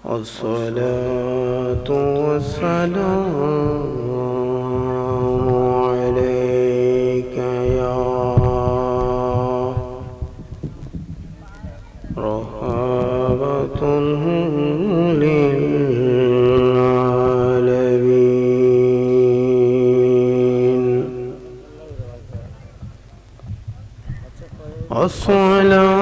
الصلاة والسلام عليك يا رحمة للعالمين. الصلاة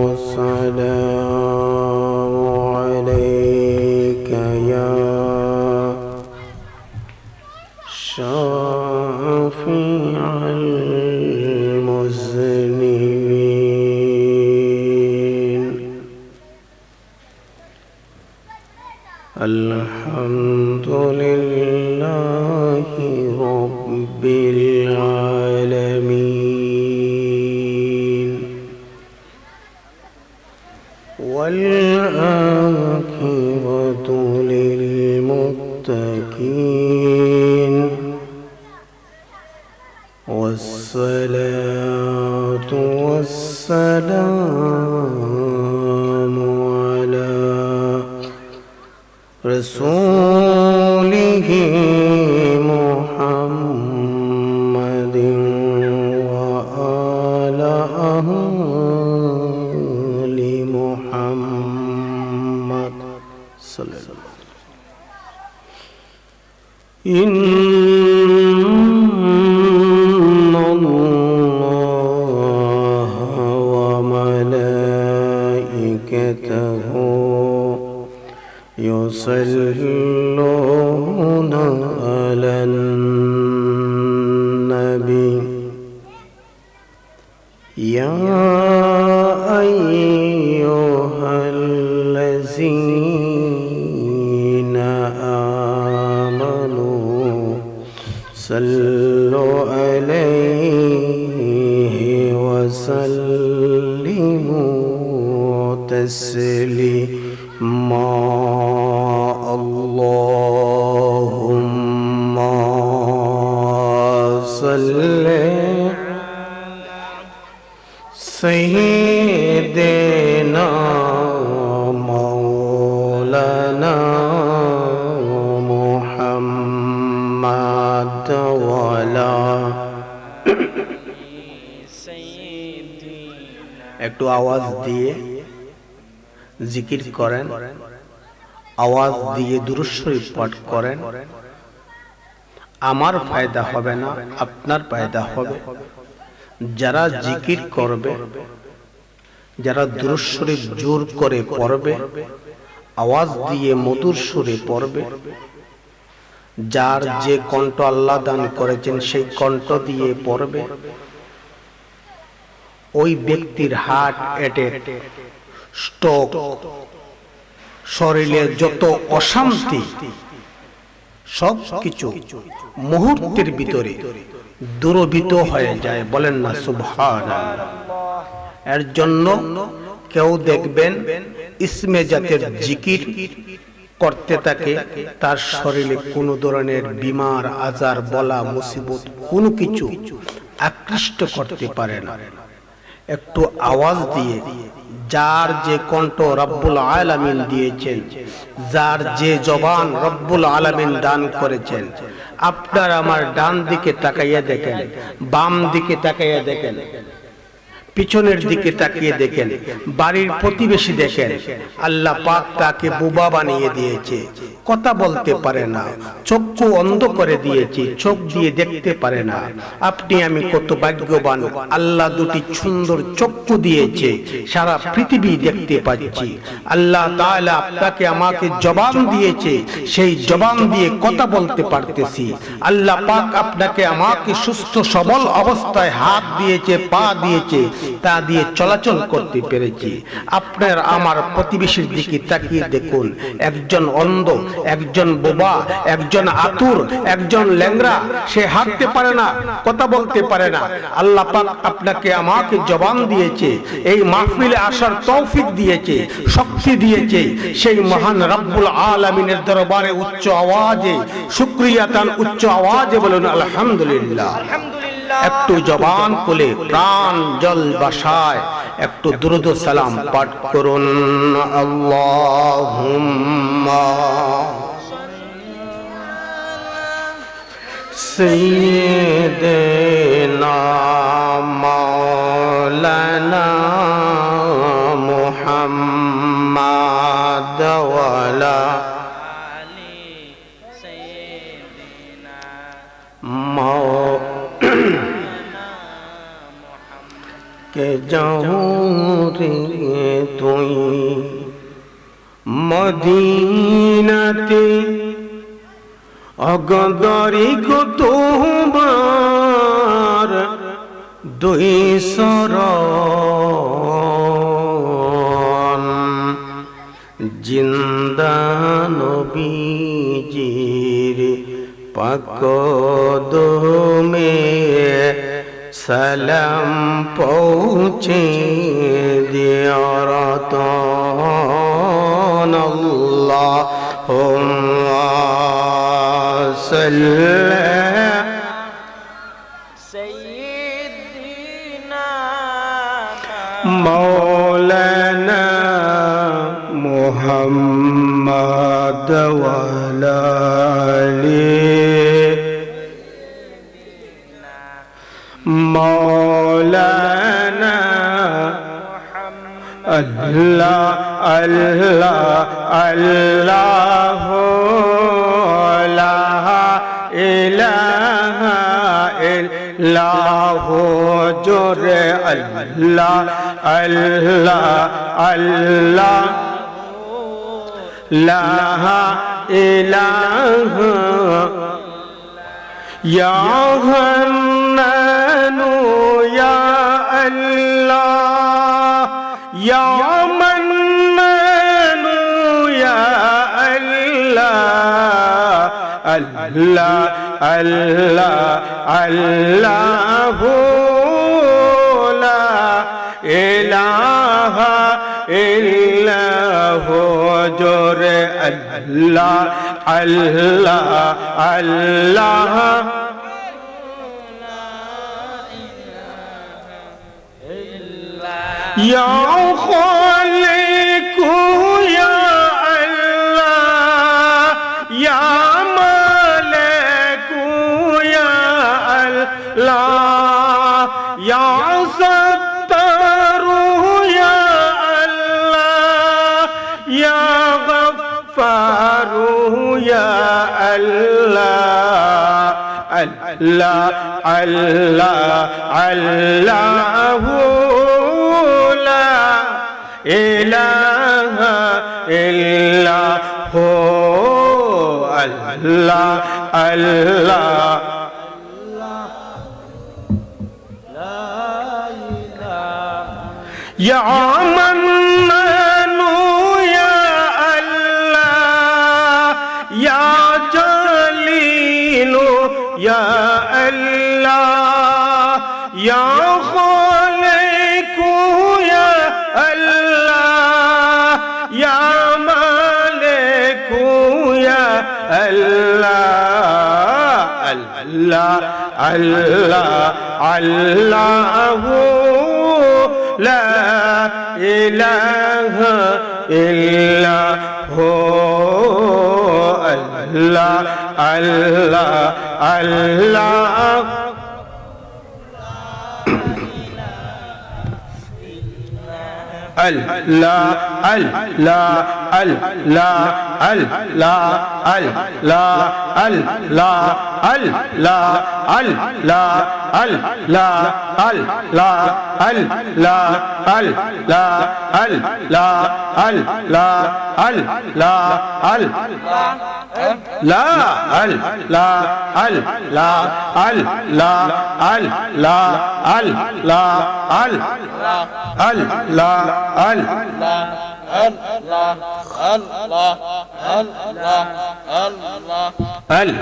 والسلام عليك يا شافع المذنبين. الحمد لله رب العالمين والعاقبة للمتقين والصلاة والسلام على رسوله محمد وعلى آل محمد صلى الله عليه وسلم. إن الله وملائكته يصلون على النبي يا أيها الذين آمنوا صلوا عليه وسلموا تسليما. اللهم صل سيدنا مولانا محمد وعلى একটু আওয়াজ দিয়ে জিকির করেন, আওয়াজ দিয়ে দুরূদ শরীফ পাঠ করেন। আমার ফায়দা হবে না, আপনার ফায়দা হবে। যারা জিকির করবে, যারা দুরূদ শরীফ জোর করে পড়বে, আওয়াজ দিয়ে মধুর সুরে পড়বে, যার যে কণ্ঠ আল্লাহ দান করেছেন সেই কণ্ঠ দিয়ে পড়বে, ওই ব্যক্তির হার্ট অ্যাটাক, স্ট্রোক, শরীরে যত অশান্তি সব কিছু মুহূর্তের ভিতরে দূরীভূত হয়ে যায়। বলেন না সুবহানাল্লাহ। এর জন্য কেউ দেখবেন ইসমে জাতের জিকির করতে থাকে, তার শরীরে কোনো ধরনের বিমার আজার বলা মুসিবত কোনো কিছু আকৃষ্ট করতে পারে না। একটু আওয়াজ দিয়ে, যার যে কণ্ঠ রব্বুল আলামিন দিয়েছেন, যার যে জবান রব্বুল আলামিন দান করেছেন, আপনার আমার ডান দিকে তাকাইয়া দেখেন, বাম দিকে তাকাইয়া দেখেন, পিছনের দিকে তাকিয়ে দেখেন, বাড়ির প্রতিবেশী দেখেন, আল্লাহ পাক তাকে বোবা বানিয়ে দিয়েছে, কথা বলতে পারে না, চক্ষু অন্ধ করে দিয়েছে, চোখ দিয়ে দেখতে পারে না। আপনি আমি কত ভাগ্যবান, আল্লাহ দুটি সুন্দর চক্ষু দিয়েছে, সারা পৃথিবী দেখতে পাচ্ছি। আল্লাহ তাআলা আপনাকে আমাকে জবান দিয়েছে, সেই জবান দিয়ে কথা বলতে পারতেছি। আল্লাহ পাক আপনাকে আমাকে সুস্থ সবল অবস্থায় হাত দিয়েছে, পা দিয়েছে, তা দিয়ে চলাচল করতে পেরেছি। আপনার আমার প্রতিবেশীর দিকে তাকিয়ে দেখুন, একজন অন্ধ, একজন বোবা, একজন আতুর, একজন ল্যাংড়া, সে হাঁটতে পারে না, কথা বলতে পারে না। আল্লাহ পাক আপনাকে আমাকে জবান দিয়েছে, এই মাহফিলে আসার তৌফিক দিয়েছে, শক্তি দিয়েছে। সেই মহান রব্বুল আলামিনের দরবারে উচ্চ আওয়াজে শুকরিয়া তান, উচ্চ আওয়াজে বলুন আলহামদুলিল্লাহ। একটু জবান খুলে প্রাণ জল বাসায় একটু দুরূদ ও সালাম পাঠ করুন। আল্লাহুম্মা সাইয়্যিদিনা মাওলানা মুহাম্মাদ ওয়া আলা আলি সাইয়্যিদিনা কে যাও রে তুই মদিনাতে অগদরি গো তোমার দুই শরণ জিন্দা নবীজির পাক কদমে সালাম পৌঁছে দিও রতন আল্লাহুম্মা সাল্লি সাইয়্যিদিনা মাওলানা মুহাম্মাদ ওয়া আলা আলি مولانا الله الله الله لا إله إلا هو جر الله الله الله لا إله يا حنان يا الله يا منان يا الله الله الله الله لا إله إلا هو جر الله الله الله يا خالق يا الله يا مالك يا الله يا ستار يا الله يا غفار يا الله الله الله الله إله إلا هو الله الله لا إله يا منان يا الله يا جليل يا الله يا خالق يا الله يا مالك يا الله الله الله الله لا إله إلا هو الله الله الله لا لا لا لا لا لا لا لا لا لا لا لا لا لا لا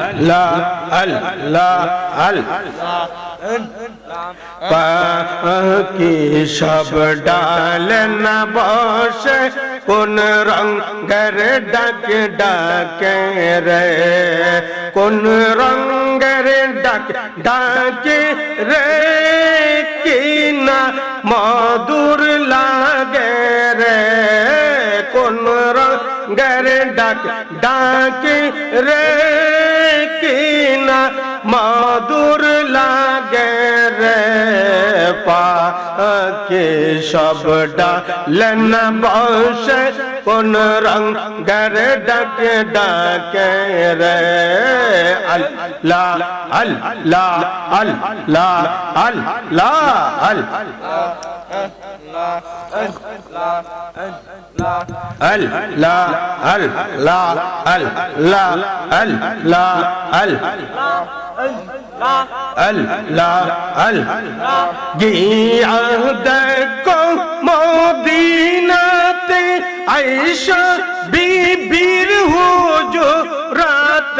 لا لا لا لا পাখি সব ডালে না বসে কোন রঙের ডাক ডাকে রে কোন রঙের ডাক ডাকে রে কি না মধুর লাগে রে কোন রঙের ডাক ডাকে রে কি না মধুর লাগে রে পাখি সব ডালেন বসে কোন রঙের ডাক ডাকে রে আল্লাহ আল্লাহ আল্লাহ আল্লাহ আল্লাহ Allah Allah Allah Allah Allah Allah giyya dekho Madinate Aisha bibir hujurat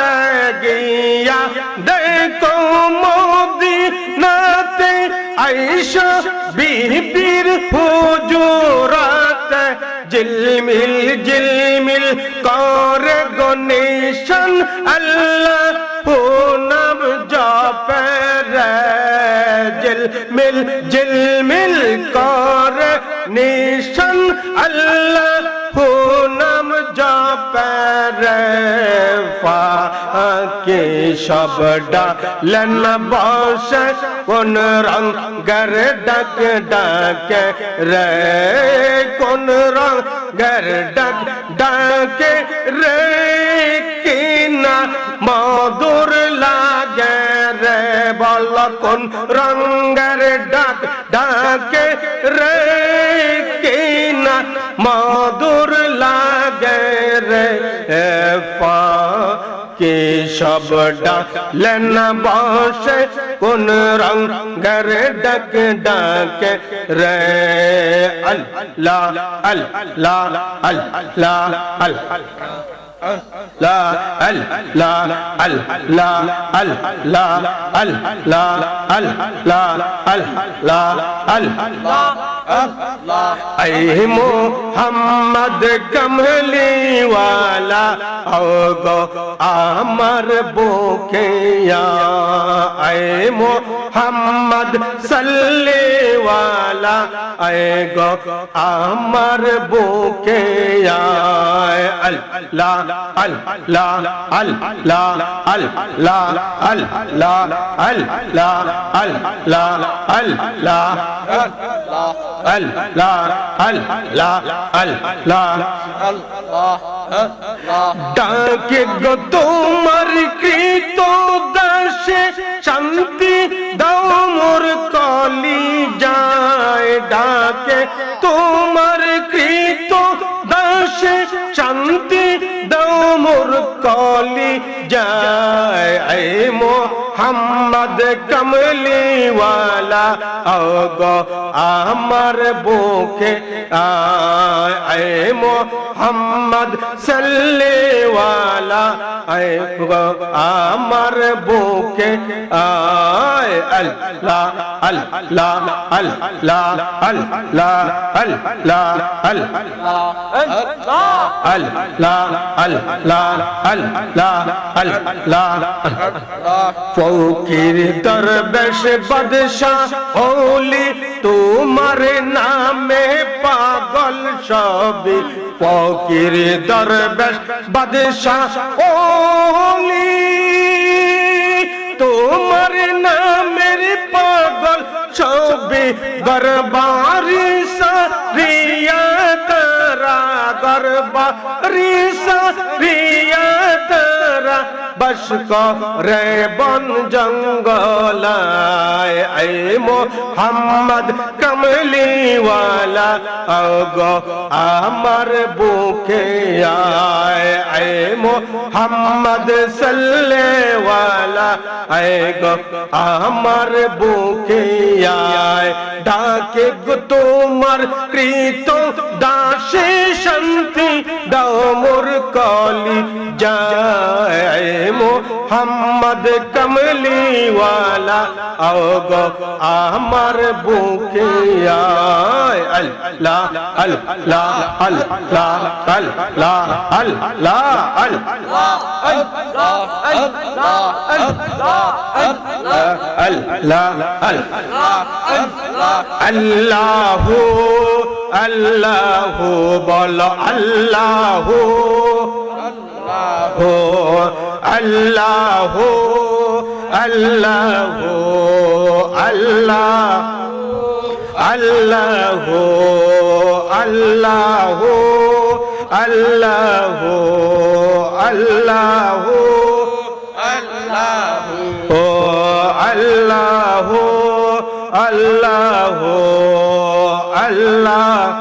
giyya dekho Madinate Aisha bibir hujurat জিলমিল জিলমিল করে গনিশন আল্লাহ নাম জপে রে জিলমিল জিলমিল করে নিশন আল্লাহ নাম জপে রে পাখি সব ডালেন বসে কোন রঙের ডাক ডাকে রে কোন রঙের ডাক ডাকে রে কি না মধুর লাগে রে বল কোন রঙের ডাক ডাকে রে কি না মধুর লাগে রে পাখি সব ডালেন বসে কোন রঙের ডাক ডাকে রে আল্লাহ আল্লাহ আল্লাহ আল্লাহ لا ال لا ال لا ال لا ال لا ال لا ال لا ال اے محمد کملی والا او گو امر بوکیا اے محمد صلی والا اے گو امر بوکیا اللہ Allah Allah Allah Allah Allah ডাকে গো তোমার কৃত দাসে শান্তি দাও মোর কলি যায় ডাকে তোমার কৃত দাসে শান্তি দাও মোর কলি যায় এ মোহাম্মদ কমলি ওয়ালা আগো আমার বুকে আয় এ মোহাম্মদ সাল্লি ওয়ালা আগো আমার বুকে আয় আল্লাহ আল্লাহ আল্লাহ আল্লাহ আল্লাহ আল্লাহ ফকির দরবেশ বাদশাহ ওলি তোমার নামে পাগল সবে ফকির দরবেশ বাদশাহ ওলি তোমার নামের পাগল সবে দরবারি সারিয়া তারা দরবারি সারিয়া তারা বশ করে বন জঙ্গলায় এ মোহাম্মদ কমলি ওয়ালা আগো আমার বুকে আয় এ মোহাম্মদ সাল্লি ওয়ালা আগো আমার বুকে আয় ডাকে গো তোমার কৃত দাসে শান্তি দাও মোর কলি যায় মোহাম্মদ কমলিওয়ালা आओ আমার বুকে আয় আল্লাহ আল্লাহ আল্লাহ আল্লাহ আল্লাহ আল্লাহ আল্লাহ বলো আল্লাহ আল্লাহ আল্লাহ আল্লাহ আল্লাহ আল্লাহ আল্লাহ আল্লাহ আল্লাহ ও আল্লাহ আল্লাহ আল্লাহ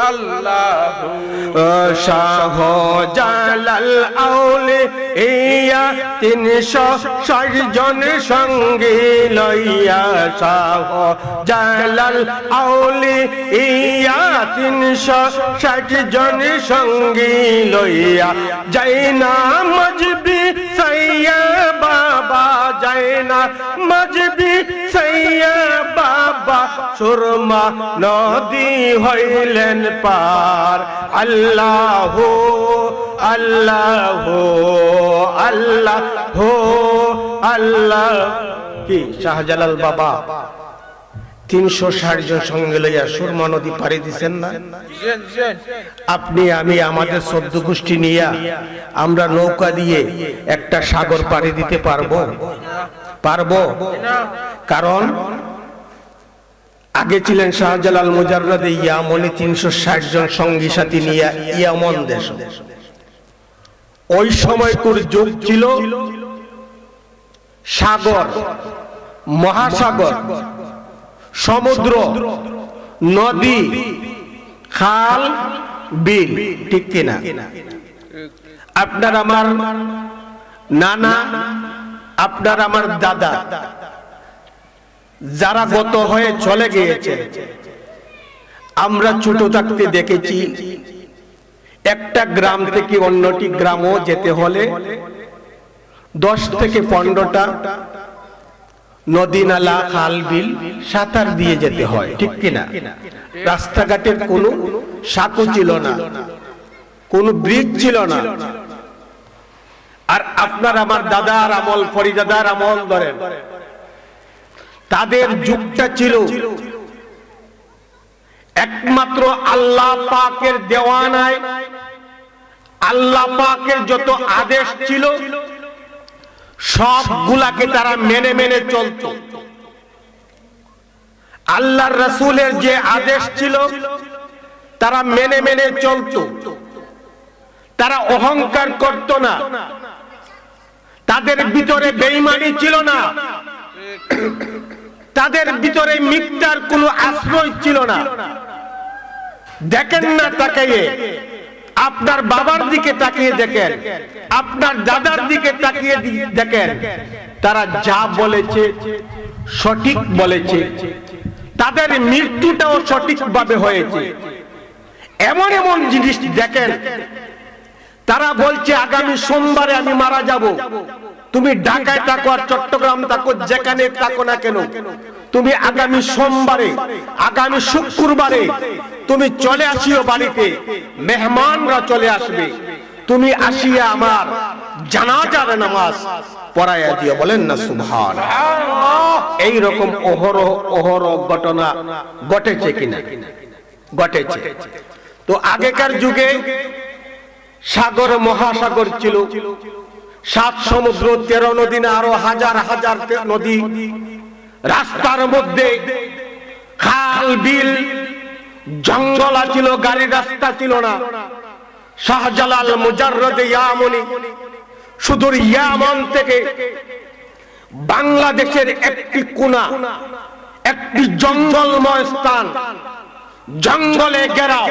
আল্লাহ শাহ জালাল আউলিয়া 360 জন সঙ্গী লইয়া শাহ জালাল আউলিয়া 360 জন সঙ্গী লইয়া যাইনা মজবি সাইয়া বাবা যাইনা মজবি সাইয়া বাবা সুরমা নদী হইলেন পার আল্লাহ আল্লাহ আল্লাহ আল্লাহ কি শাহজালাল বাবা 360 জন সঙ্গে লইয়া সুরমা নদী পাড়ি দিচ্ছেন না? আপনি আমি আমাদের 14 গোষ্ঠী নিয়ে আমরা নৌকা দিয়ে একটা সাগর পাড়ি দিতে পারবো? কারণ আগে ছিলেন শাহজালাল মুজাররদে ইয়ামনি 360 জন সঙ্গী সাথী নিয়ে ইয়ামন দেশ। ওই সময়কার যুগ ছিল সাগর, মহাসাগর, সমুদ্র, নদী, খাল, বিল, ঠিক কিনা? আপনার আমার নানা, আপনার আমার দাদা যারা গত হয়ে চলে গিয়েছে, আমরা ছোট থাকতে দেখেছি একটা গ্রাম থেকে অন্যটি গ্রামও যেতে হলে 10 থেকে 15টা নদী নালা খাল বিল সাঁতার দিয়ে যেতে হয়, ঠিক কিনা? রাস্তাঘাটের কোনো সাঁকো ছিল না, কোনো ব্রিজ ছিল না। আর আপনার আমার দাদার আমল, ফরিদাদার আমল ধরেন, তাদের যুগটা ছিল একমাত্র আল্লাহ পাকের দেওয়ানায় আল্লাহ পাকের যত আদেশ ছিল সবগুলাকে তারা মেনে মেনে চলত। আল্লাহর রাসূলের যে আদেশ ছিল তারা মেনে মেনে চলত। তারা অহংকার করত না, তাদের ভিতরে বেঈমানি ছিল না, তাদের ভিতরে মিথ্যার কোনো আশ্রয় ছিল না। দেখেন না তাকিয়ে, আপনার বাবার দিকে তাকিয়ে দেখেন, আপনার দাদার দিকে তাকিয়ে দেখেন, তারা যা বলেছে সঠিক বলেছে, তাদের মৃত্যুটাও সঠিকভাবে হয়েছে। এমন এমন জিনিস দেখেন, তারা বলছে আগামী সোমবারে আমি মারা যাব। তুমি ঢাকায় থাকো আর চট্টগ্রাম থাকো, যেখানে থাকো না কেন, তুমি আগামী সোমবারে, আগামী শুক্রবারে তুমি চলে আসিও বাড়িতে, মেহমানরা চলে আসবে, তুমি আসিয়া আমার জানাজার নামাজ পড়াইয়া দিও। বলেন না সুবহানাল্লাহ। এই রকম অহরহ ঘটনা ঘটেছে কিনা? ঘটেছে। তো আগেকার যুগে সাগর মহাসাগর ছিল, 7 সমুদ্র, 13 নদী না আরো হাজার হাজার নদী, রাস্তার মধ্যে খাল বিল জঙ্গল ছিল, গাড়ি রাস্তা ছিল না। শাহজালাল মুজাররদে ইয়ামনি সুদূর ইয়ামন থেকে বাংলাদেশের একটি কোণা, একটি জঙ্গলময় স্থান, জঙ্গলে ঘেরাও।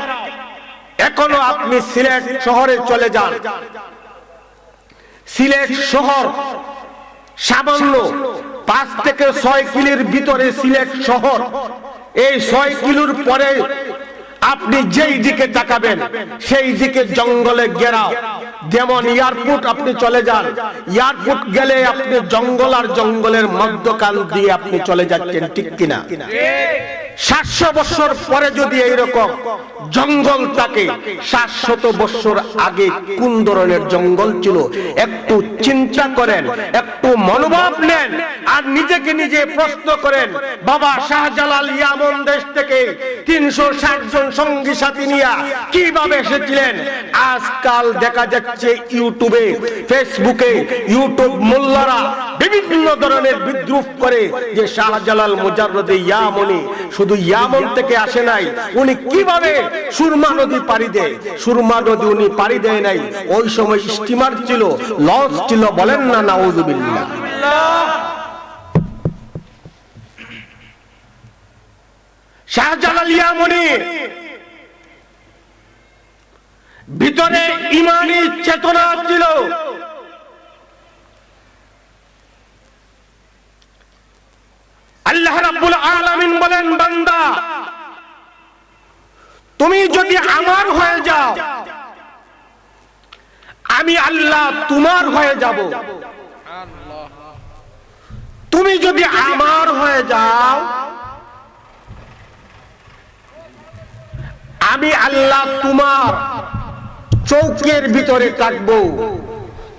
এখনো আপনি সিলেট শহরে চলে যান, সিলেট শহর সামান্য 5 থেকে 6 কিলোর ভিতরে সিলেট শহর। এই 6 কিলোর পরে আপনি যেই দিকে তাকাবেন সেই দিকে জঙ্গলে ঘেরাও, যেমন এয়ারপোর্ট আপনি চলে যান, এয়ারপোর্ট গেলে আপনি জঙ্গল আর জঙ্গলের মধ্যখান দিয়ে আপনি চলে যাচ্ছেন, ঠিক কিনা? 700 বছর পরে যদি এইরকম জঙ্গল থাকে, 700 বছর আগে কোন ধরনের জঙ্গল ছিল একটু চিন্তা করেন, একটু মনোভাব নেন আর নিজেকে নিজে প্রশ্ন করেন। বাবা শাহজালাল ইয়ামন দেশ থেকে 360 জন সঙ্গী সাথী নিয়ে কিভাবে এসেছিলেন? আজকাল দেখা যাচ্ছে ইউটিউবে, ফেসবুকে, ইউটিউব মোল্লারা বিভিন্ন ধরনের বিদ্রুপ করে যে শাহজালাল মুজাররদে ইয়ামনি শুধু ইয়ামন থেকে আসে নাই, উনি কিভাবে সুরমা নদী পাড়ি দেয়? সুরমা নদী উনি পাড়ি দেয় নাই, ওই সময় স্টিমার ছিল, লঞ্চ ছিল। বলেন না নাউযুবিল্লাহ। শাহজালাল ইয়ামনি ভিতরে ইমানি চেতনা ছিল। আল্লাহ রাব্বুল আলামিন বলেন, বান্দা তুমি যদি আমার হয়ে যাও, আমি আল্লাহ তোমার হয়ে যাব। তুমি যদি আমার হয়ে যাও, আমি আল্লাহ তোমার চৌকের ভিতরে থাকবো,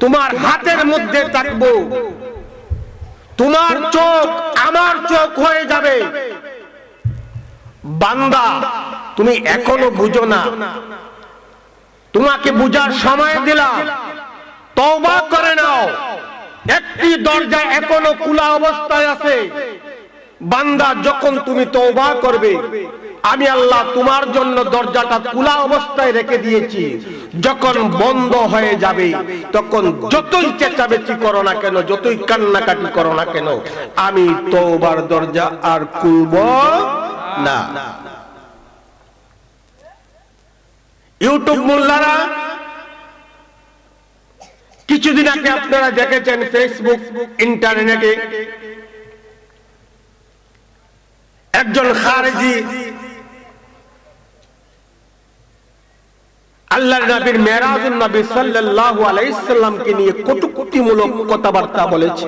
তোমার হাতের মধ্যে থাকবো, তোমার চোখ আমার চোখ হয়ে যাবে। বান্দা তুমি এখনো বুঝো না, তোমাকে বুঝার সময় দিলাম, তওবা করে নাও। একটি দরজা এখনো খোলা অবস্থায় আছে। বান্দা যখন তুমি তওবা করবে, আমি আল্লাহ তোমার জন্য দরজাটা খোলা অবস্থায় রেখে দিয়েছি। যখন বন্ধ হয়ে যাবে, তখন যতই চেঁচামেচি করো না কেন, যতই কান্নাকাটি করো না কেন, আমি তওবার দরজা আর খুলব না। ইউটিউব মোল্লারা কিছুদিন আগে আপনারা দেখেছেন ফেসবুক, ইন্টারনেটে একজন খারেজি আল্লাহর নবীর মেরাজুন নবী সাল্লাল্লাহু আলাইহি সাল্লামকে নিয়ে কটূক্তিমূলক কথাবার্তা বলেছে,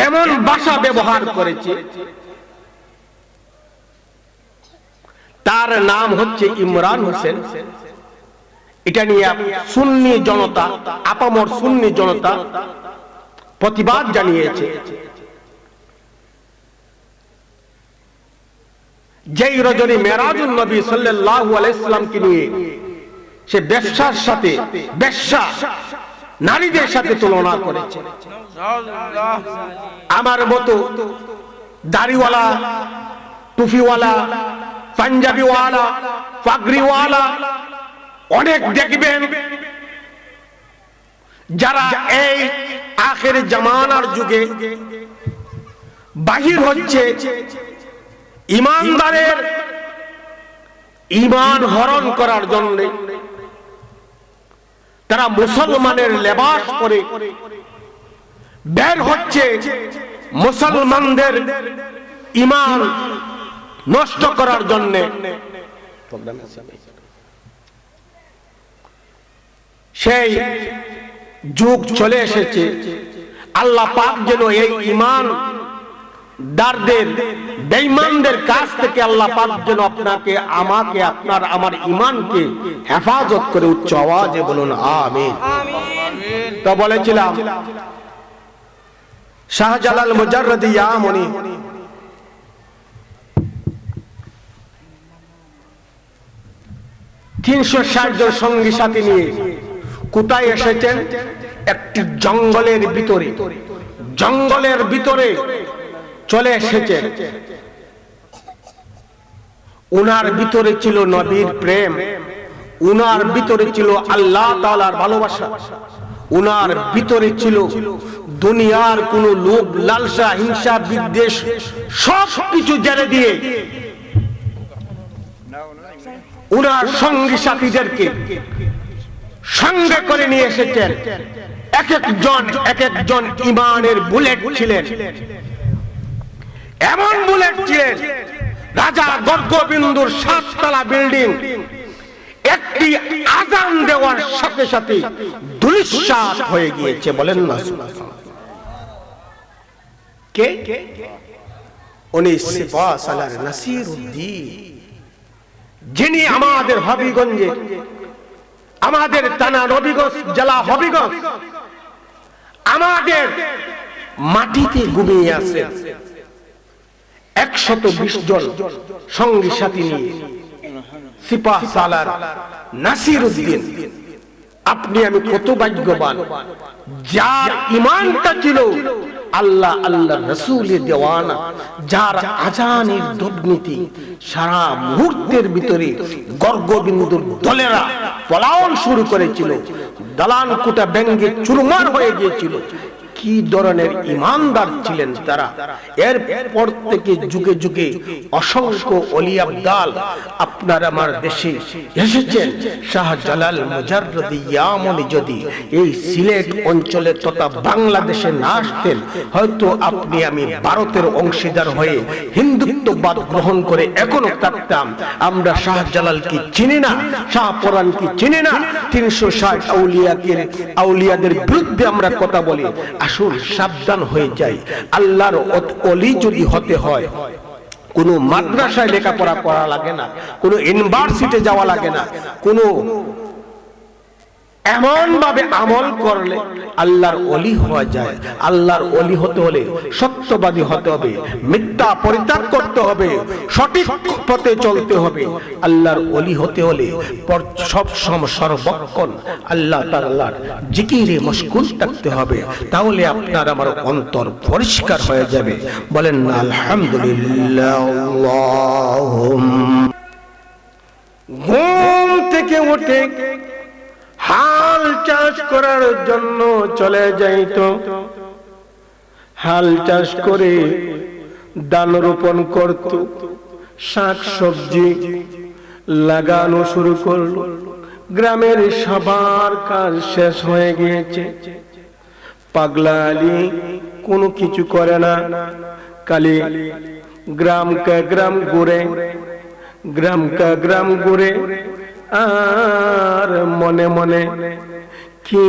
এমন ভাষা ব্যবহার করেছে। তার নাম হচ্ছে ইমরান হোসেন। এটা নিয়ে সুন্নি জনতা, আপামর সুন্নি জনতা প্রতিবাদ জানিয়েছে। যেই রজনী মেরাজুন নবী সাল্লাল্লাহু আলাইহি সাল্লামকে নিয়ে সে ব্যবসার সাথে, ব্যবসা নারীদের সাথে তুলনা করেছে। আমার মতো দাড়িওয়ালা, টুপিওয়ালা, পাঞ্জাবিওয়ালা, পাগড়িওয়ালা অনেক দেখবেন যারা এই আখির জামানার যুগে বাহির হচ্ছে, ইমানদারের ইমান হরণ করার জন্য তারা মুসলমানের লেবাস পরে বের হচ্ছে, মুসলমানদের ইমান নষ্ট করার জন্য। সেই যুগ চলে এসেছে। আল্লাহ পাক যেন এই ইমান দারদের, বেঈমানদের কাছ থেকে আল্লাহ পাক যেন আপনাকে, আমাকে, আপনার, আমার ইমানকে হেফাজত করে। উচ্চ আওয়াজে বলুন আমিন। তো বলেছিলাম শাহজালাল মুজাররদি ইয়ামনি $360 জন সঙ্গী সাথী নিয়ে কোথায় এসেছেন? একটি জঙ্গলের ভিতরে, জঙ্গলের ভিতরে চলে এসেছেন। উনার ভিতরে ছিল নবীর প্রেম, উনার ভিতরে ছিল আল্লাহ তাআলার ভালোবাসা, উনার ভিতরে ছিল দুনিয়ার কোন লোভ, লালসা, হিংসা, বিদ্বেষ সব কিছু জেনে দিয়ে উনার সঙ্গী সাথীদেরকে সঙ্গে করে নিয়ে এসেছেন। এক একজন ইমানের বুলেট ছিলেন, এমন বুলেট ছিলেন রাজা গর্গবিন্দুর 7 তলা বিল্ডিং, একটি আজান দেওয়ার সাথে সাথে ধূলিসাৎ হয়ে গিয়েছে। বলেন না সুবহানাল্লাহ। কে? উনি সিফা সালার নাসিরউদ্দিন, যিনি আমাদের হবিগঞ্জে, আমাদের থানা হবিগঞ্জ, জেলা হবিগঞ্জ, আমাদের মাটিতে ঘুমিয়ে আছে 120 জন সঙ্গী সাথী নিয়ে সিফা সালার নাসিরউদ্দিন। আপনি আমি কত ভাগ্যবান, যার ঈমানটা ছিল আল্লাহ আল্লাহ রাসূলের দেওয়ানা, যার আজানের ধ্বনিতে সারা মুহূর্তের ভিতরে গর্গবিন্দুর দলেরা পলায়ন শুরু করেছিল, দালান কোটা ভেঙে চুরমার হয়ে গিয়েছিল। কি ধরনের ঈমানদার ছিলেন তারা! এরপর থেকে যুগে যুগে অসংখ্য ওলি আবদাল আপনার আমার দেশে এসেছেন। শাহজালাল মুজাররদি ইয়ামনি যদি এই সিলেট অঞ্চলে তথা বাংলাদেশে না আসতেন, হয়তো আপনি আমি ভারতের অংশীদার হয়ে হিন্দুত্ববাদ গ্রহণ করে এখনো থাকতাম। আমরা শাহজালালকে চিনি না, শাহপরানকে চিনি না, 360 আউলিয়াদের বিরুদ্ধে আমরা কথা বলি। আসুন সাবধান হয়ে যাই। আল্লাহর ওলি যদি হতে হয় কোনো মাদ্রাসায় লেখাপড়া করা লাগে না, কোনো ইউনিভার্সিটি যাওয়া লাগে না, কোনো এমন ভাবে আমল করলে আল্লাহর ওলি হওয়া যায়। আল্লাহর ওলি হতে হলে সত্যবাদী হতে হবে, মিথ্যা পরিত্যাগ করতে হবে, সঠিক পথে চলতে হবে। আল্লাহর ওলি হতে হলে সব সময় সর্বক্ষণ আল্লাহ তাআলার জিকিরে মশগুল থাকতে হবে। তাহলে আপনার আমার অন্তর পরিষ্কার হয়ে যাবে। বলেন না আলহামদুলিল্লাহ। ঘুম থেকে উঠে হাল চাষ করার জন্য চলে যাইতো, হাল চাষ করে ধান রোপণ করত, শাক সবজি লাগানো শুরু করলো। গ্রামের সবার কাজ শেষ হয়ে গিয়েছে। পাগলা আলী কোনো কিছু করে না, খালি গ্রাম কা গ্রাম ঘুরে, গ্রাম কা গ্রাম ঘুরে, আর মনে মনে কি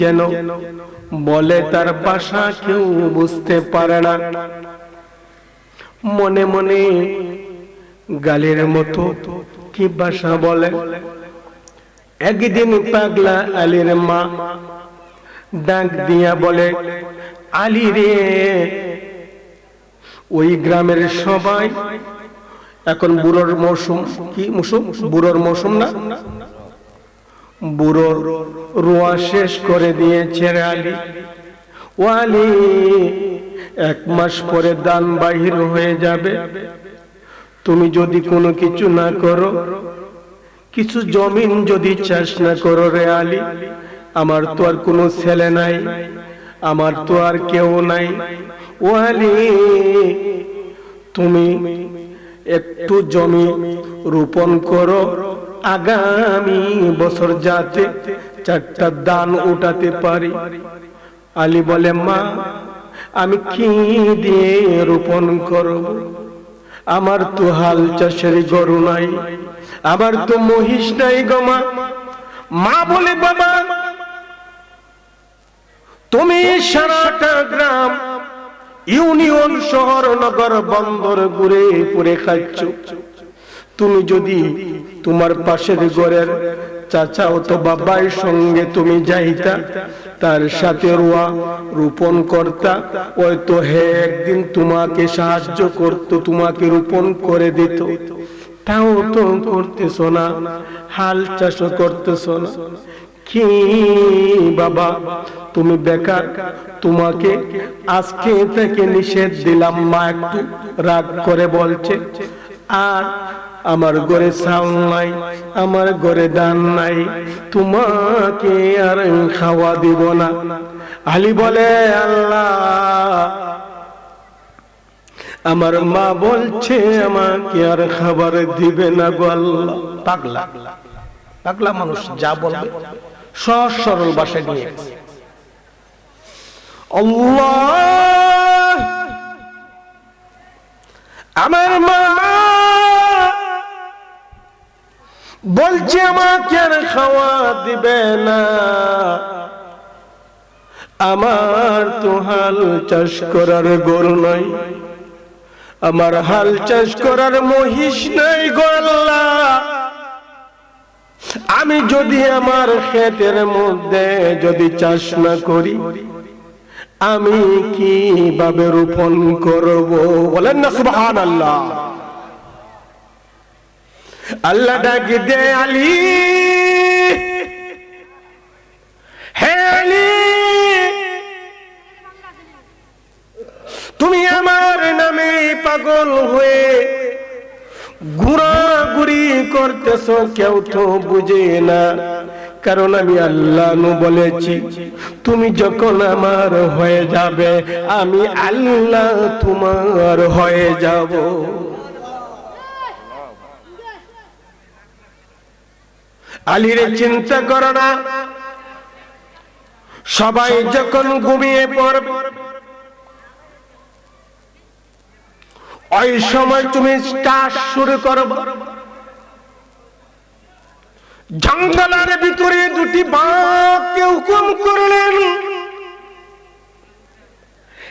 যেন বলে, তার ভাষা কেউ বুঝতে পারে না। মনে মনে গালির মতো কি ভাষা বলে। একদিন পাগলা আলীর মা ডাক দিয়া বলে, আলী রে, ওই গ্রামের সবাই এখন বুড়োর মৌসুম, কি মৌসুম? বুড়োর মৌসুম না, বুড়োর রোয়া শেষ করে দিয়েছে রে আলী। ও আলী, 1 মাস পরে দান বাহির হয়ে যাবে। তুমি যদি কোনো কিছু না করো, কিছু জমিন যদি চাষ না করো রে আলী, আমার তো আর কোনো ছেলে নাই, আমার তো আর কেউ নাই। ও আলী, তুমি একটু জমি রোপণ করো, আগামী বছর যাতে 4টা দান উঠাতে পারি। আলী বলে, মা, আমি কি দিয়ে রোপণ করব? আমার তো হাল চাষের গরু নাই, আমার তো মহিষ নাই গো মা। মা বলে, বাবা, তুমি সারাটা গ্রাম, ইউনিয়ন, শহর, নগর, বন্দর ঘুরে ঘুরে খাচ্ছ। তুমি যদি তোমার পাশের ঘরের চাচা অথবা ভাইয়ের সঙ্গে তুমি যাইতা, তার সাথে রোয়া রোপণ করতা, হয়তো হে একদিন তোমাকে সাহায্য করত, তোমাকে রোপণ করে দিত। তাও তো করতেছ না, হাল চাষ করতেছ না। কি বাবা, তুমি বেকার, তোমাকে আজকে থেকে নিষেধ দিলাম। মা একটু রাগ করে বলছে, আর আমার ঘরে চাউল নাই, আমার ঘরে ধান নাই, তোমাকে আর খাওয়া দিব না। আলী বলে, আল্লাহ, আমার মা বলছে আমাকে আর খাবার দিবে না গো আল্লাহ। পাগলা পাগলা মানুষ যা বলবে সহজ সরল ভাষায় নিয়ে, আল্লাহ, আমার মা বলছে আমাকে আর খাওয়া দিবে না, আমার তো হাল চাষ করার গরু নাই, আমার হাল চাষ করার মহিষ নাই গো আল্লাহ। আমি যদি আমার ক্ষেতের মধ্যে যদি চাষ না করি, আমি কিভাবে রোপণ করব? বলেন না সুবহানাল্লাহ। আল্লাহ ডাক দে আলী, হে আলী, তুমি আমার নামে পাগল হয়ে ঘোরাঘুরি করতেছো, কেউ তো বুঝে না, কারণ আমি আল্লাহ বলেছি তুমি যখন আমার হয়ে যাবে, আমি আল্লাহ তোমার হয়ে যাব। আলীরে চিন্তা করো না, সবাই যখন ঘুমিয়ে পড়বে ওই সময় তুমি চাষ শুরু করবে। জঙ্গলের ভিতরে দুটি বাঘকে হুকুম করলেন,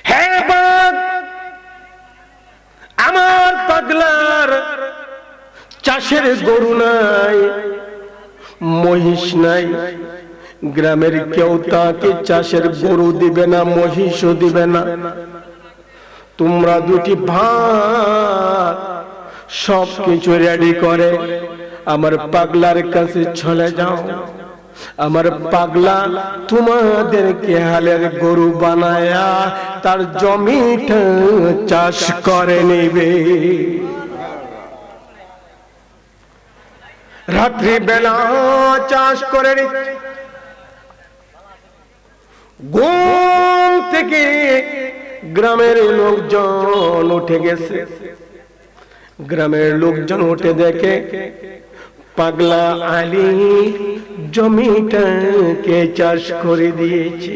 হে বাঘ, আমার পাগলার চাষের গরু নাই, মহিষ নাই, গ্রামের কেউ তাকে চাষের গরু দিবে না, মহিষও দিবে না। তোমরা দুটি ভাই সব কিছু রেডি করে আমার পাগলার কাছে চলে যাও, আমার পাগলা তোমাদেরকে হালের গরু বানায়া তার জমিটা চাষ করে নেবে। রাত্রি বেলা চাষ করে ঘুম থেকে গ্রামের লোকজন উঠে গেছে। গ্রামের লোকজন উঠে দেখে পাগলা আলী জমিটাকে চাষ করে দিয়েছে।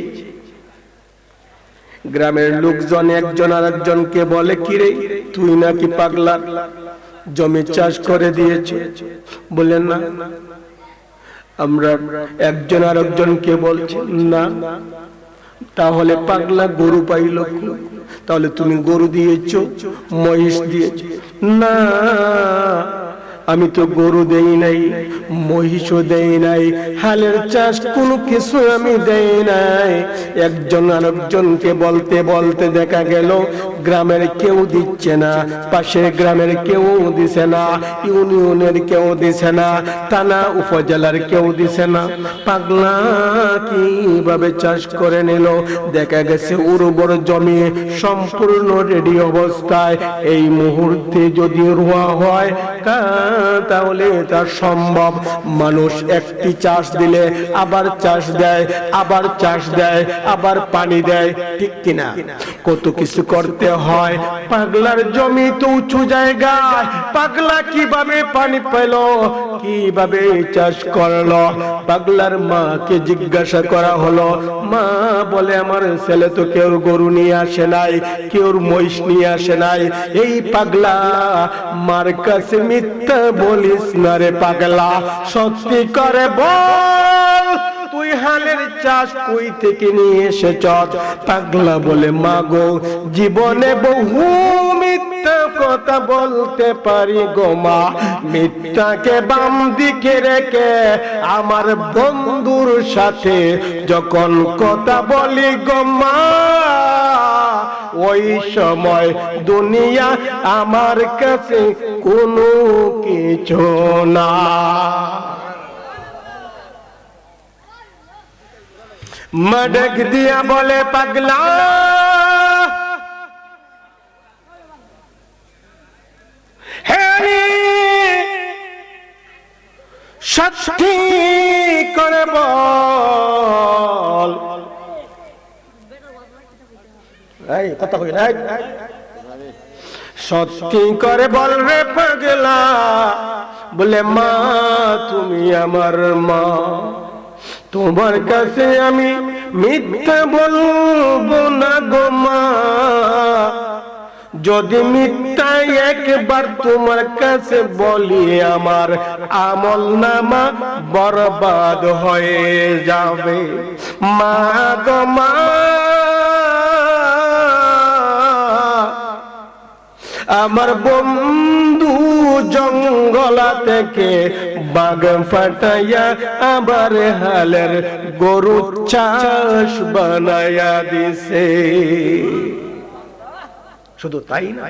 গ্রামের লোকজন একজন আর একজনকে বলে, কিরে তুই নাকি পাগলা জমি চাষ করে দিয়েছে? বললেন না। আমরা একজন আর একজনকে বলছি না। তাহলে পাগলা গরু পাইল? তাহলে তুমি গরু দিয়েছো, মহিষ দিয়েছো? না, আমি তো গরু দেই নাই, মহিষও দেই নাই, হালের চাষ কোনো কিছু আমি দেই নাই। একজন আরেকজনকে বলতে বলতে দেখা গেল গ্রামের কেউ দিচ্ছে না, পাশের গ্রামের কেউ দিছে না, ইউনিয়নের কেউ দিছে না, থানা উপজেলার কেউ দিছে না। পাগলা কিভাবে চাষ করে নিল? দেখা গেছে উর্বর জমি সম্পূর্ণ রেডি অবস্থায়, এই মুহূর্তে যদি রোয়া হয় তাহলে তা সম্ভব। মানুষ একটি চাষ দিলে আবার চাষ দেয়, আবার চাষ দেয়, আবার পানি দেয়, ঠিক কিনা? কত কিছু করতে হয়। পাগলার জমি তো উঁচু জায়গায়, পাগলা কিভাবে পানি পেল, কিভাবে চাষ করলো? পাগলার মাকে জিজ্ঞাসা করা হলো, মা বলে আমার ছেলে তো কেউ গরু নিয়ে আসে নাই, কেউ মহিষ নিয়ে আসে নাই। এই পাগলা মার কাছে মিথ্যা বলিস না রে পাগলা, সত্যি করে বল তুই হালের চাষ কই থেকে নিয়ে এসেছ? পাগলা বলে, মা গো, জীবনে বহু মিথ্যা কথা বলতে পারি গো মা, মিথ্যাকে বাম দিকে রেখে আমার বন্ধুর সাথে যখন কথা বলি গো মা, ওই সময় দুনিয়া আমার কাছে কোনো কিছু না। মডক দিয়া বলে, পাগলা হে সত্যি করে বল, এই কথা কই না, সত্যি করে বল রে পাগলা। বলে, মা তুমি আমার মা, তোমার কাছে আমি মিথ্যা বলবো না গো মা। যদি মিথ্যা একবার তোমার কাছে বলি আমার আমল নামা বরবাদ হয়ে যাবে। মা গো মা, আমার বন্ধু জঙ্গলা থেকে বাঘ ফাটাইয়া আবার হালের গরু চাষ বানায়া দিছে। শুধু তাই না,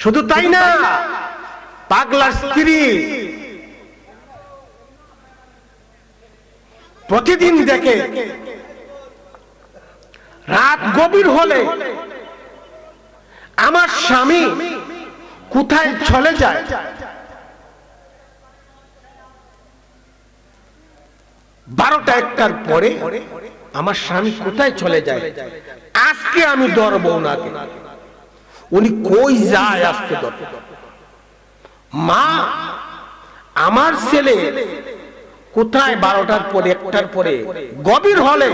শুধু তাই না, পাগলার স্ত্রী প্রতিদিন দেখে রাত গভীর হলে আমার স্বামী কোথায় চলে যায়, বারোটা একটার পরে আমার স্বামী কোথায় চলে যায়, আজকে আমি ধরবো ওনাকে, উনি কই যায় আজকে ধরবো। মা, আমার ছেলে কোথায় বারোটার পরে একটার পরে গভীর হলে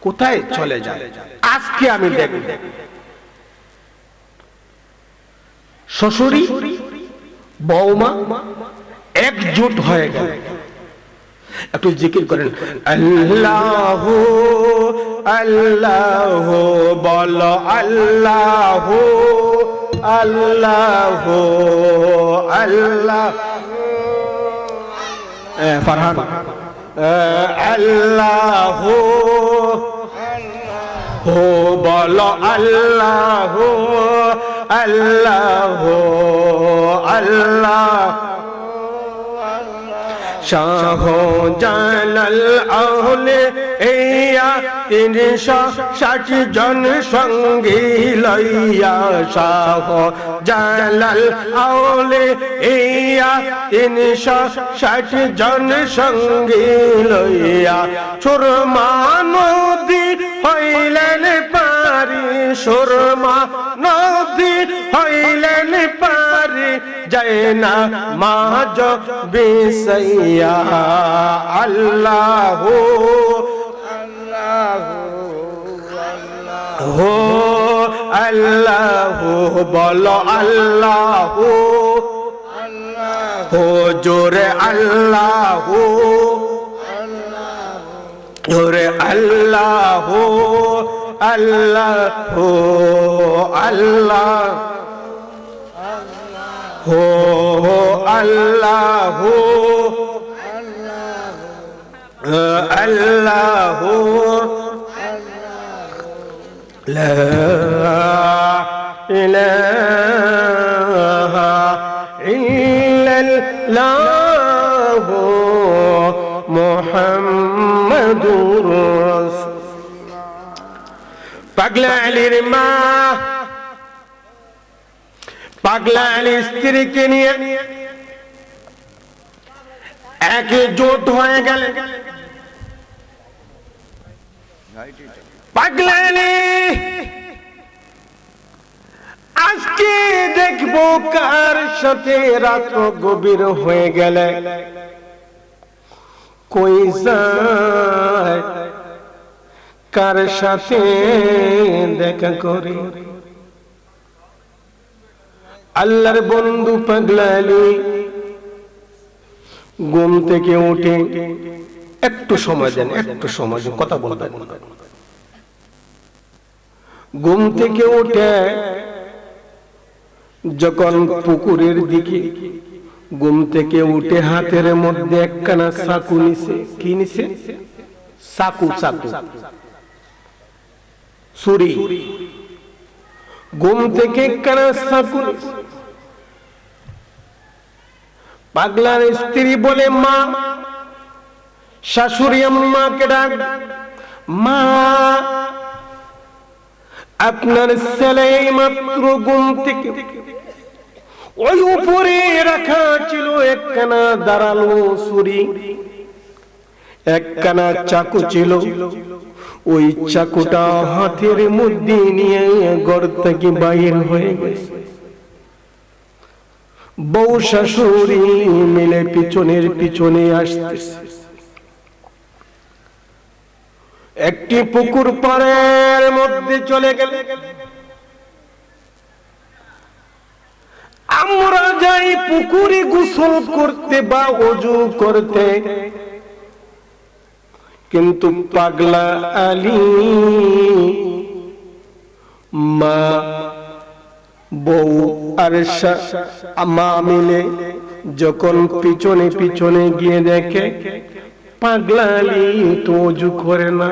কোথায় চলে যায়, আজকে আমি দেখব। শ্বশুরি বৌমা একজোট হয়ে গেল, একটু জিকির করেন আল্লাহ আল্লাহ, বলো আল্লাহ আল্লাহ আল্লাহ, ফারহান আল্লাহ হো, বলো আল্লাহ আল্লাহ আল্লাহ। শাহ জালাল আহলে ইয়া 360 জন সঙ্গী লইয়া, শাহ জালাল আহলে ইয়া 360 জন সঙ্গী লইয়া সুরমা নদী হইলেন পারি, সুরমা নদী হইলেন পারি, যায় না মাজ বিসাইয়া আল্লাহ হো আল্লাহ, বলো আল্লাহ হো, জোরে আল্লাহ জোরে আল্লাহ আল্লাহ আল্লাহ হো আল্লাহ আল্লাহ লা ইলাহা ইল্লাল্লাহ মুহাম্মাদুর রাসূলুল্লাহ। পাগলা আলীর মা পাগলা আলীর স্ত্রীকে নিয়ে একজোট হয়ে গেল। পাগলা আলী আজকে দেখবো কার সাথে রাত গভীর হয়ে গেলে কই যায়, কার সাথে দেখা করে। আল্লাহর বন্ধু পাগলা আলী ঘুম থেকে উঠে, একটু সময় দেন, একটু সময় দেন, কথা বলবেন। ঘুম থেকে উঠে যখন পুকুরের দিকে, ঘুম থেকে উঠে হাতের মধ্যে একখানা চাকু নিছে। কি নিছে? চাকু, চাকু, ছুরি। ঘুম থেকে একখানা চাকু নিছে। পাগলার স্ত্রী বলে, মা, শাশুড়ি আম্মাকে ডাক, মা, আপনার ছেলে মাত্র ঘুম থেকে, ওই উপরে রাখা ছিল একখানা দাঁড়ালো ছুরি, একখানা চাকু ছিল, ওই চাকুটা হাতের মধ্যে নিয়ে ঘর থেকে বাইর হয়ে গেছে। বউ শাশুড়ি মিলে পিছনের পিছনে আসতেছে। একটি পুকুর পাড়ের মধ্যে চলে গেল। আমরা যাই পুকুরে গোসল করতে বা ওযু করতে, কিন্তু পাগলা আলী মা বউ আর মা মিলে যখন পিছনে পিছনে গিয়ে দেখে পাগলা আলী তো ওযু করে না,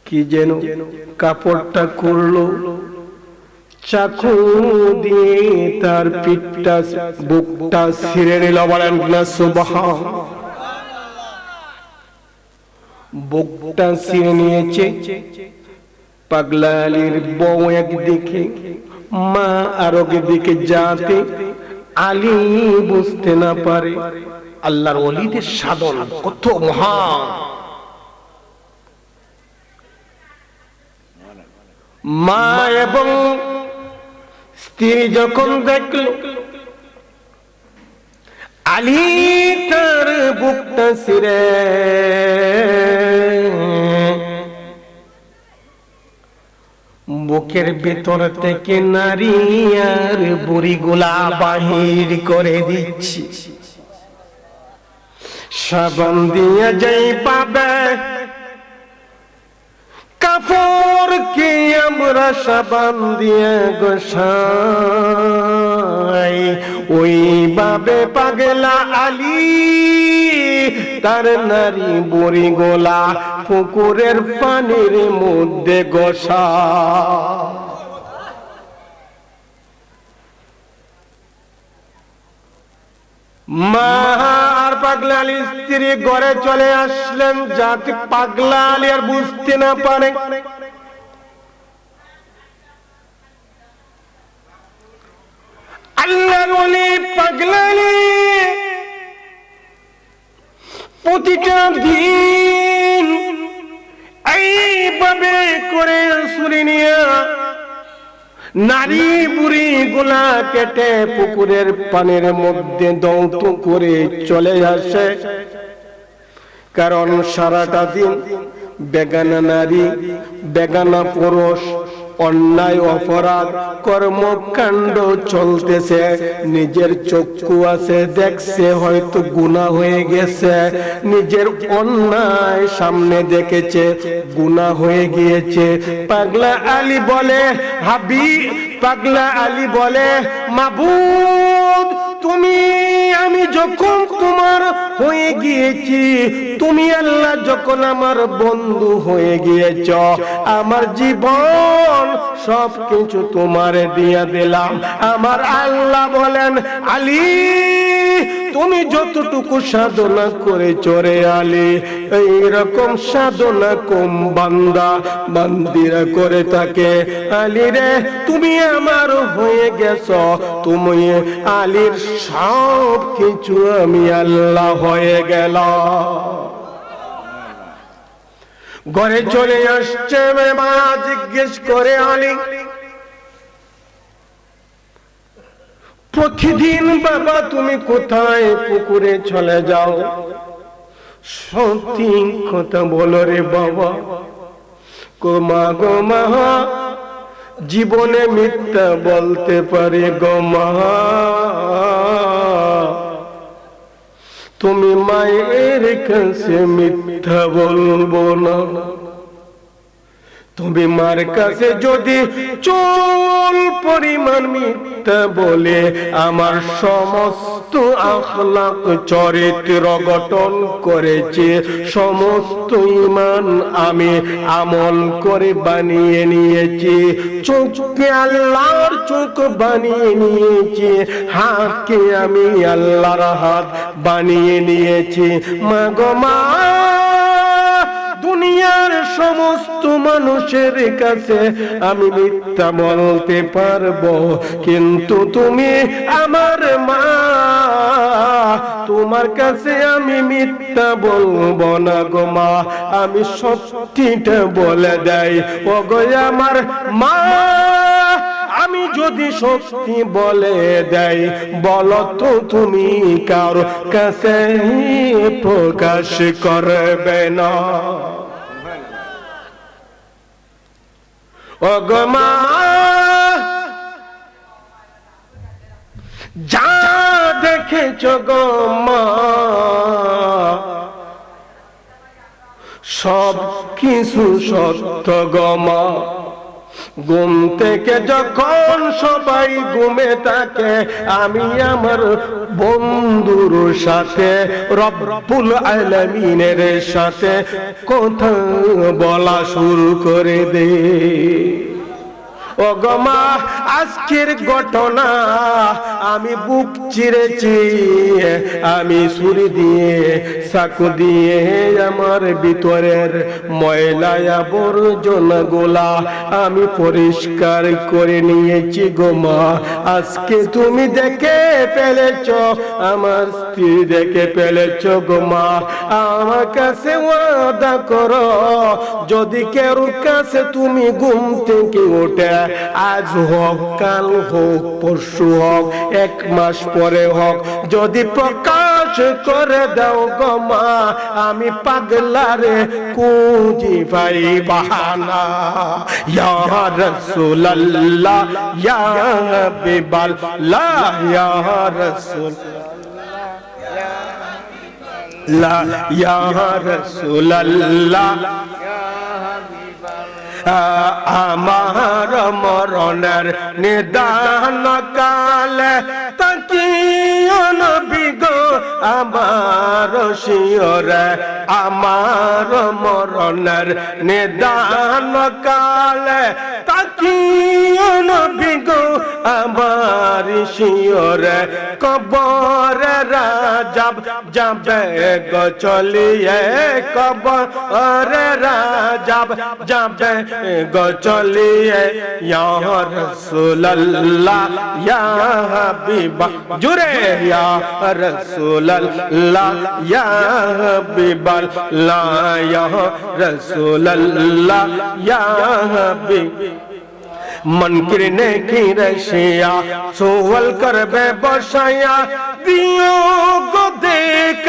কি যেন কাপড়টা করলো, চাকু দিয়ে তার পিঠটা বুকটা ছিঁড়ে নিল। বলেন না সুবহান। বুকটা ছিঁড়ে নিয়েছে। পাগলা আলীর বউ একদিকে, মা আর একদিকে, যাতে আলী বুঝতে না পারে। আল্লাহর ওলিদের সাধন কত মহান। মা এবং স্ত্রী যখন দেখল আলী তার বুকটা ছিঁড়ে বুকের ভেতর থেকে নারী আর বুড়িগুলা বাহির করে দিচ্ছি, সাবান দিয়ে যাই পাবে কাপড় কে আমরা সাবান দিয়ে গোসাই, ওইভাবে পাগলা আলী তার নারী বুড়ি গোলা পুকুরের পানির মধ্যে গোসা। মা আর পাগলা আলীর স্ত্রী ঘরে চলে আসলেন, যাতে পাগলা আলী আর বুঝতে না পারে। আল্লাহ বলে পাগলা আলী প্রতিটা দিন এইভাবে করে ছুরি নিয়ে নারী বুড়ি গুলা কেটে পুকুরের পানির মধ্যে দৌত করে চলে আসে। কারণ সারাটা দিন বেগানা নারী বেগানা পুরুষ অন্যায় অপরাধ কর্মকাণ্ড চলতেছে, নিজের চক্ষু আছে দেখছে হয়তো গুনাহ হয়ে গেছে, নিজের অন্যায় সামনে দেখেছে গুনাহ হয়ে গিয়েছে। পাগলা আলী বলে পাগলা আলী বলে মাবুদ তুমি আমি যখন তোমার হয়ে গিয়েছি, তুমি আল্লাহ যখন আমার বন্ধু হয়ে গিয়েছ, আমার জীবন সব কিছু তোমারে দিয়ে দিলাম। আমার আল্লাহ বলেন আলী তুমি যতটুকু সাধনা করে চরে আলী, এইরকম সাধনা কম বান্দা বান্দিরা করে থাকে। আলী রে তুমি আমার হয়ে গেছ, তুমি আলীর সব কিছু আমি আল্লাহ হয়ে গেল। ঘরে চলে আসছে মা, জিজ্ঞেস করে আলী প্রতিদিন বাবা তুমি কোথায়? পুকুরে চলে যাও। সত্যি কথা বলো রে বাবা। গোমা গোমা জীবনে মিথ্যা বলতে পারে গোমা, তুমি মায়ের কাছে মিথ্যা বলবো না। তুমি মার কাছে যদি চুল পরিমাণ মিথ্যা বলে আমার সমস্ত আখলাক চরিত্র গঠন করেছে, সমস্ত ঈমান আমি আমল করে বানিয়ে নিয়েছি। চোখকে আল্লাহর চোখ বানিয়ে নিয়েছি, হাতকে আমি আল্লাহর হাত বানিয়ে নিয়েছি। মা গো মা দুনিয়ার সমস্ত মানুষের কাছে আমি মিথ্যা বলতে পারবো, কিন্তু তুমি আমার মা, তোমার কাছে আমি মিথ্যা বলবো না গো মা, আমি সত্যিটা বলে দেই। ও গো আমার মা, আমি যদি সত্যি বলে দেয়, বলো তো তুমি কার কাছে প্রকাশ করবে না? ও গো মা, যা দেখেছ গো মা, সব কিছু সত্য গো মা। ঘুম থেকে যখন সবাই ঘুমে থাকে, আমি আমার বন্ধুর সাথে রব্বুল আলামিনের সাথে কথা বলা শুরু করে দেই। ও গো মা, আজকের ঘটনা আমি বুক চিরেছি, আমি ছুরি দিয়ে চাকু দিয়ে আমার ভিতরের ময়লা আবর্জনা গোলা আমি পরিষ্কার করে নিয়েছি গো মা। আজকে তুমি দেখে ফেলেছ, আমার স্ত্রী দেখে ফেলেছ গো মা। আমার কাছে ওয়াদা করো, যদি কেউ কাছে তুমি ঘুম থেকে ওঠে, আজ হোক, কাল হোক, পরশু হোক, 1 মাস পরে হোক, যদি প্রকাশ করে দাও গো মা, আমি পাগলারে কুঁজি ভাই বাহানা। ইয়া রাসূলুল্লাহ, ইয়া হাবিবাল্লাহ, ইয়া রাসূলুল্লাহ, ইয়া রাসূলুল্লাহ। আমার মরণের নিদান কালে তাকিও নবী গো আমার শিয়রে, আমার মরণের নিদান কালে তাকিও নবী গো আমার শিয়রে। কবরে রাজাব যাবে গো চলিয়ে, কবরে রাজাব যাবে গো চলিয়ে। ইয়া রাসূলুল্লাহ, ইয়া হাবিবাল্লাহ, জুরে ইয়া রাসূলুল্লাহ, ইয়া হাবিবাল্লাহ, ইয়া রাসূলুল্লাহ, ইয়া হাবিব। মনকির নেকি রশিয়া সোয়াল করবে বসায়া, দিও গো দেখ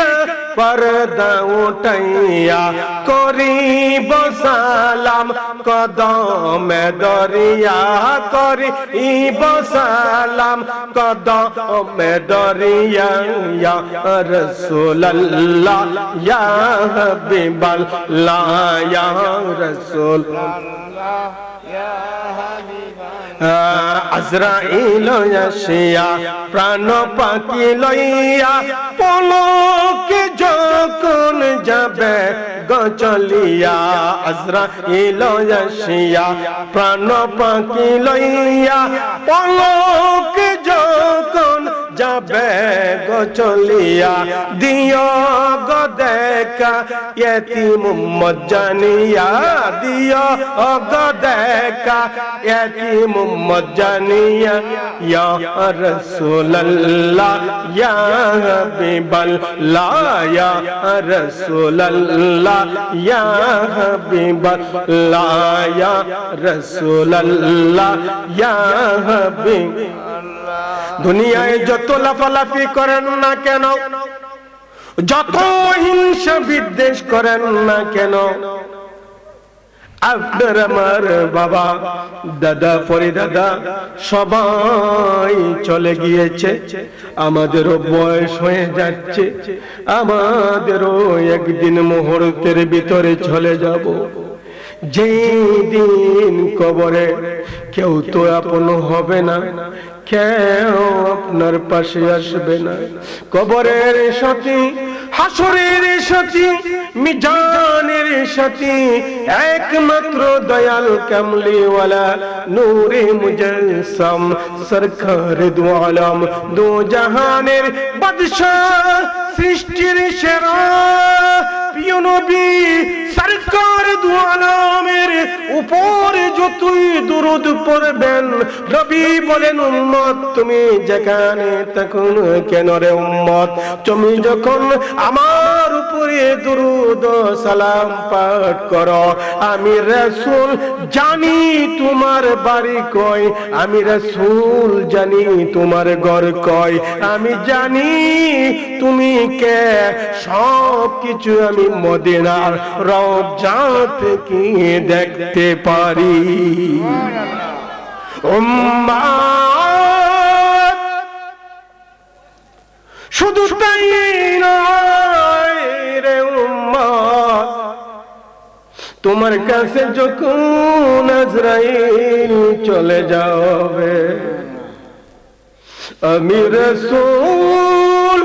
পর্দা উঠাইয়া, করিব সালাম কদমে দরিয়া, করিব সালাম কদমে দরিয়া। ইয়া রাসূলুল্লাহ, ইয়া হাবিবাল্লাহ, ইয়া রাসূলুল্লাহ, ইয়া আজরাইল আসিয়া প্রাণ পাখি লইয়া, পলকে যখন যাবে গো চলিয়া। আজরাইল আসিয়া প্রাণ পাখি লইয়া, পলকে যখন যাবে গো চলিয়া। দিও গো দেখা ইয়তীম জানিয়া, দিও গো দেখা ইয়তীম জানিয়া। ইয়া রাসূলুল্লাহ, ইয়া হাবিবাল্লাহ, ইয়া রাসূলুল্লাহ, ইয়া হাবিবাল্লাহ, ইয়া রাসূলুল্লাহ, ইয়া হাবিবাল্লাহ। দুনিয়ায় যত লাফালাফি করেন না কেন, যত হিংসা বিদ্বেষ করেন না কেন, আপনার আমার বাবা দাদা পরিদাদা সবাই চলে গিয়েছে, আমাদেরও বয়স হয়ে যাচ্ছে, আমাদেরও একদিন মুহূর্তের ভিতরে চলে যাব। যেদিন কবরে কেউ তো আপন হবে না, কেউ আপনার পাশে আসবে না। কবরের সাথী, হাসরের সাথী, মিজানের সাথী একমাত্র দয়াল কামলিওয়ালা নূরে মুজাসসাম সরকার দু আলম, দু জাহানের বাদশা, সৃষ্টির সেরা প্রিয় নবী সরকার দু আলমের উপরে যতই দরুদ পড়বেন, নবী বলেন উম্মত তুমি যেখানে থাকো না কেন রে উম্মত, তুমি যখন আমার উপরে দরুদ ও সালাম পাঠ করো, আমি রাসূল জানি তোমার বাড়ি কই, আমি রাসূল জানি তোমার ঘর কই, আমি জানি তুমি কে, সব কিছু আমি মদিনার রওজা থেকে দেখতে পারি। উম্মাত শুধু তাই নয় রে উম্মাত, তোমার কাছে যখন আজরাইল চলে যাবে, আমি রাসূল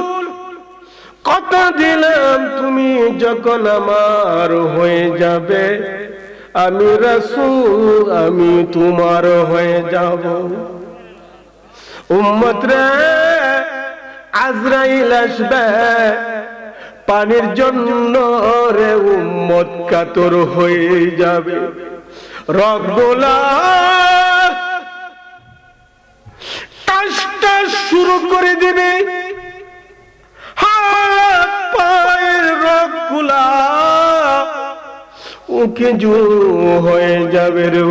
কথা দিলাম তুমি যখন আমার হয়ে যাবে, আমি রাসূল আমি তোমার হয়ে যাব। উম্মত রে আজরাইল আসবে পানির জন্য রে উম্মত কাতর হয়ে যাবে, রগগুলা টাস টাস শুরু করে দিবে, হাত পায়ের রগগুলা উকে জু হয়ে যাবে রে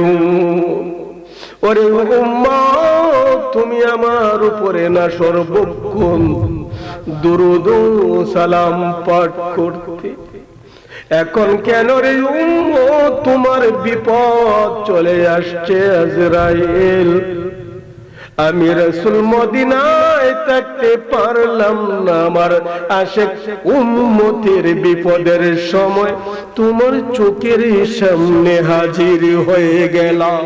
ওরে উম্মত, তুমি আমার উপরে না সর্বক্ষণ দুরূদ ও সালাম পাঠ করতে, এখন কেন রে উম্মত তোমার বিপদ চলে আসছে আজরাইল, আমি রাসূল মদিনায় থাকতে পারলাম না, আমার আশিক উম্মতের বিপদের সময় তোমার চোখের সামনে হাজির হয়ে গেলাম।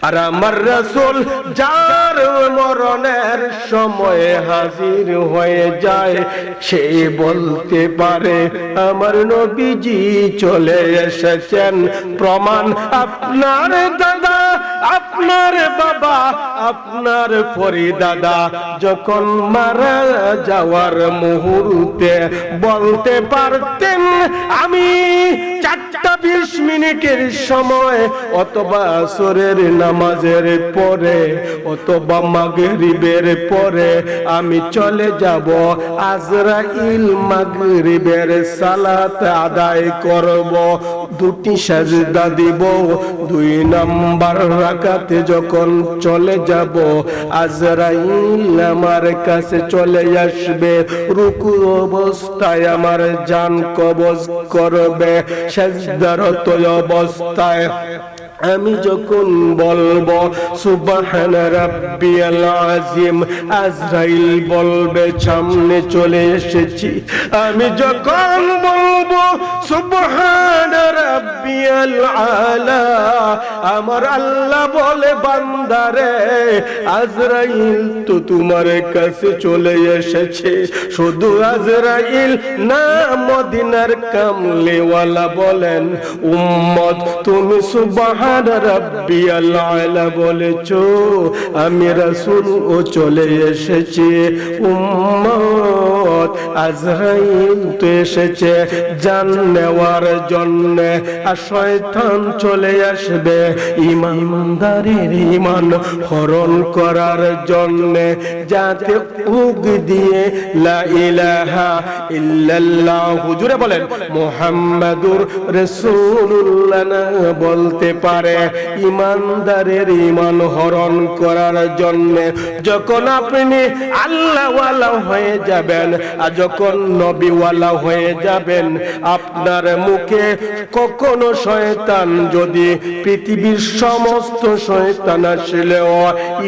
আর আমার রাসূল যার মরণের সময় হাজির হয়ে যায়, সে বলতে পারে আমার নবীজি চলে এসেছেন, প্রমাণ আপনার দাদা, আপনার বাবা, আপনার পরিদাদা যখন মারা যাওয়ার মুহূর্তে বলতে পারতেন আমি 4:20 মিনিটের সময় অথবা আসরের নামাজের পরে অথবা মাগরিবের পরে আমি চলে যাব, আজরাইল মাগরিবের সালাত আদায় করব, 2টি সাজদা দিব, 2 নাম্বার রাকাতে যখন চলে যাব আজরাইল আমার কাছে চলে আসবে, রুকু অবস্থায় আমার জান কবজ করবে, সাজদারত অবস্থায় আমি যখন বলবো সুবহান রাব্বিয়াল আযীম, আজরাইল বলবে সামনে চলে এসেছি, আমি যখন বলবো সুবহান রাব্বিয়াল আলা, আমার আল্লাহ বলে বান্দারে আজরাইল তো তোমার কাছে চলে এসেছে, শুধু আজরাইল না মদিনার কামলিওয়ালা বলেন উম্মত তুমি সুবহান রাব্বিয়াল আলা বলেছো, আমি রাসূল ও চলে এসেছি, উম্মত আজরাইল তো এসেছে জান নেওয়ার জন্য, আর শয়তান চলে আসবে ঈমানদারের ঈমান হরণ করার জন্য, যাতে উগ দিয়ে লা ইলাহা ইল্লাল্লাহ হুজুরে বলেন মুহাম্মাদুর রাসূলুল্লাহ না বলতে পারে, ঈমানদারের ঈমান হরণ করার জন্য যখন আপনি আল্লাহওয়ালা হয়ে যাবেন আর যখন নবীওয়ালা হয়ে যাবেন, আপনার মুখে কখনো শয়তান যদি পৃথিবীর সমস্ত শয়তান আসলেও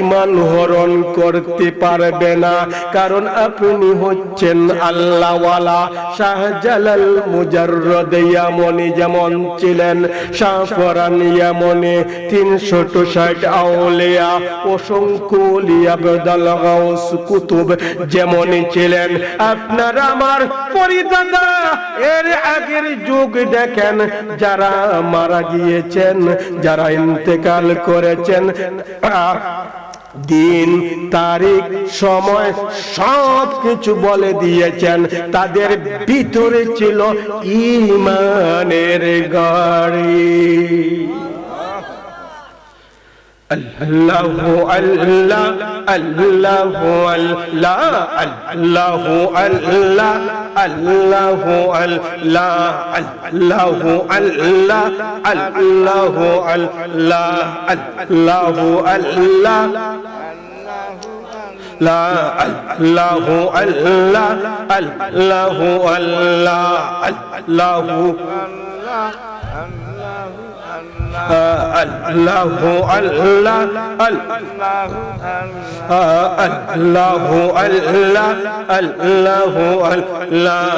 ঈমান হরণ করতে পারবে না, কারণ আপনি হচ্ছেন আল্লাহওয়ালা। শাহজালাল মুজাররদ ইয়ামনি যেমন ছিলেন, শাহফরান ইয়ামনি 360 আউলিয়া অসংখ্য ওলিয়া আবদাল গাউস কুতুব যেমনই ছিলেন, আপনার আমার পরিদাদা এর আগের যুগ দেখেন, যারা মারা গিয়েছেন, যারা ইন্তেকাল করেছেন, দিন, তারিখ, সময় সব কিছু বলে দিয়েছেন। তাদের ভিতরে ছিল ঈমানের গাড়ি। আল্লাহু আল্লাহ আল্লাহু আল্লাহ আল্লাহু আল্লাহ আল্লাহু আল্লাহ আল্লাহু আল্লাহ আল্লাহু আল্লাহ আল্লাহু আল্লাহ লা আল্লাহু আল্লাহ আল্লাহু আল্লাহ আল্লাহু আল্লাহু আল্লাহ আল্লাহু আল্লাহ আল্লাহু আল্লাহ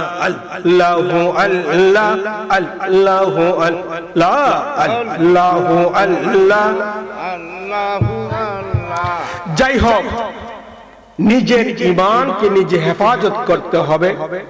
আল্লাহু আল্লাহ আল্লাহু আল্লাহ আল্লাহু আল্লাহ। যাই হোক, নিজের ঈমানকে নিজে হেফাজত করতে হবে।